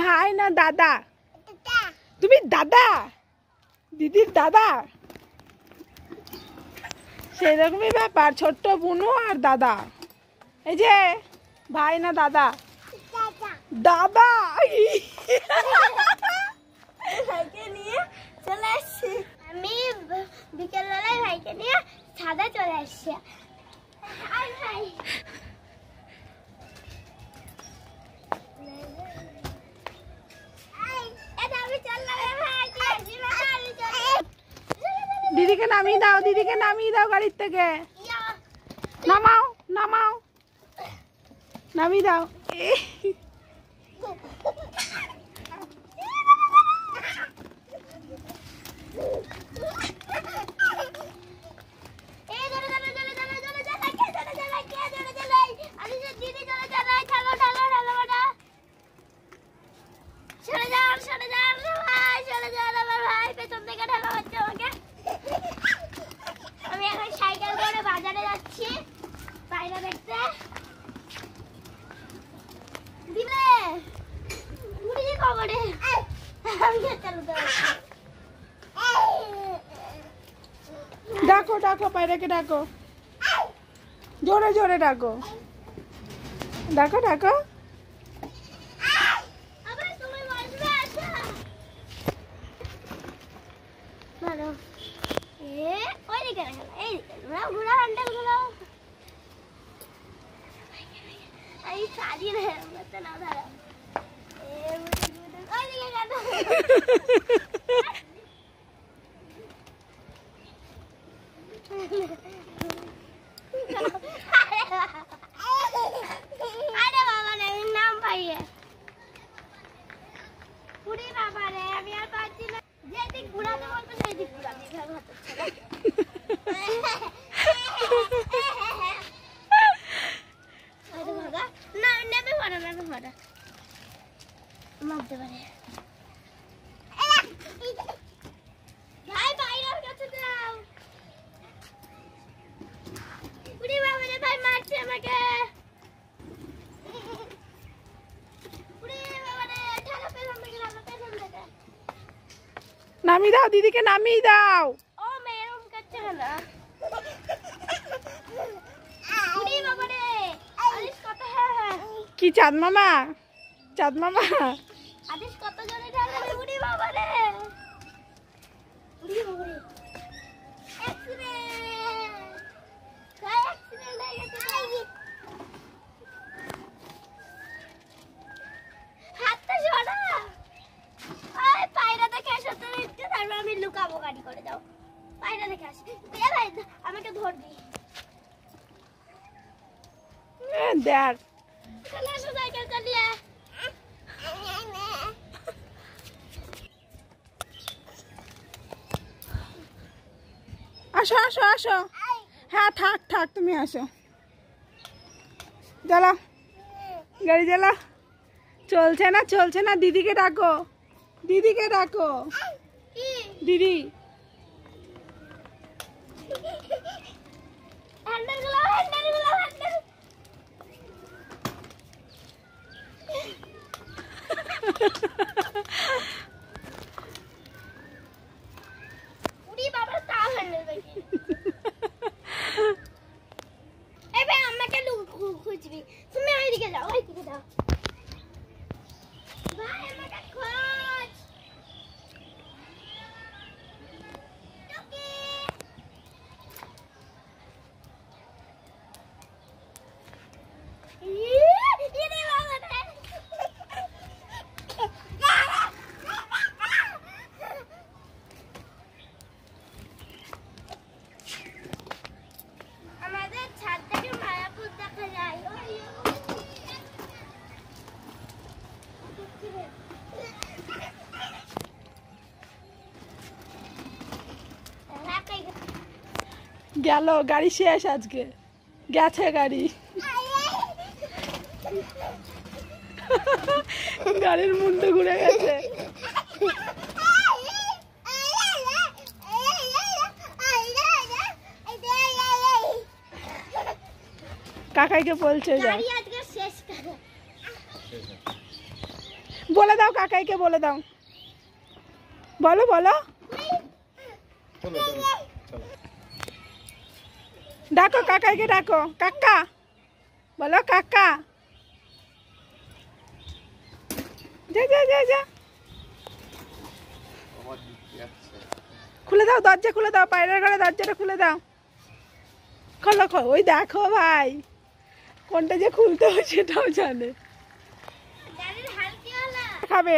ভাই না দাদা? তুমি দাদা, দিদির দাদা। সেই রকমই ব্যাপার, ছোট্ট বুনু আর দাদা। এই যে ভাই না দাদা? দাদা। ভাইকে নিয়ে চলে আসছি আমি, বিকেলবেলায় ভাইকে নিয়ে ছাদে চলে আসছি। ভাই দিদিকে নামিয়ে দাও, দিদিকে নামিয়ে দাও গাড়ির থেকে। নামাও নামাও, নামিয়ে দাও। আমি এখন সাইকেল করে বাজারে যাচ্ছি পায়রা দেখতে। দিলে উড়ে কবরে আমি চালাতে পারছি। ডাকো ডাকো, পায়রাকে ডাকো, জোরে জোরে ডাকো, ডাকো ডাকো। আবার তুমি বসবে, আসো। ভালো ওইদিকে রাখো, এইদিকে ঘুরা হ্যান্ডেল ঘুরাও। এই সাজিয়ে না ধরো, ওইদিকে কেন? আরে বাবা রে, নাম পাইয়ে পুরি বাবা রে, আমি আর পাচ্ছি না। যেদিক ঘুরাতে বলতো সেদিক ঘুরাতে না, নেবে পারে না, পারে মারতে পারে। ভাই বাইরের কাছে যাও। পুরি বাবা রে, ভাই মারছে আমাকে। নামিয়ে দাও, দিদিকে নামিয়ে দাও। ও মেরুম করছে না। পুরি বাবা রে, আদেশ কত? হ্যাঁ কি চাঁদ মামা? চাঁদ মামা আদেশ কত জনে ঢালবে? পুরি বাবা রে, পুরি বাবা রে, অ্যাক্সিডেন্ট! গায় অ্যাক্সিডেন্ট হয়ে গেছে। হাতটা সরা। আয় পায়রা দেখে আসো তো একটু, তারপর আমি লুকাবো গাড়ি করে। যাও পায়রা দেখে আসি। এ ভাই আমাকে ধরবি। দেখ, চলে আসো সাইকেল চালিয়ে। আসো আসো আসো। হ্যাঁ থাক থাক, তুমি আসো। চালা গাড়ি চালা। চলছে না চলছে না, দিদিকে ডাকো, দিদিকে ডাকো। দিদি হ্যান্ডেল গুলো, হ্যান্ডেল গুলো, হ্যান্ডেল। পুরি বাবা তাও হ্যান্ডেল দেখি। এই ভাই আমাকে খুঁজবি, তুমি ওইদিকে যাও, ওইদিকে যাও। ভাই আমাকে খোঁজ। টুকি ইরে বাবা রে। আমাদের ছাদ থেকে মায়াপুর দেখা যায়। গেল, গাড়ি শেষ আজকে, গেছে গাড়ি। গাড়ির মুন্ডু ঘুরে গেছে। কাকাইকে বলছে যাও। বলে দাও কাকাইকে, বলে দাও, বলো বলো, ডাকো কাকাইকে, ডাকো কাকা, বলো কাকা। যা যা যা যা, খুলে দাও দরজা, খুলে দাও, পায়রার ঘরে দরজাটা খুলে দাও, খোলো খোলো। ওই দেখো ভাই, কোনটা যে খুলতে হয় সেটাও জানে। খাবে।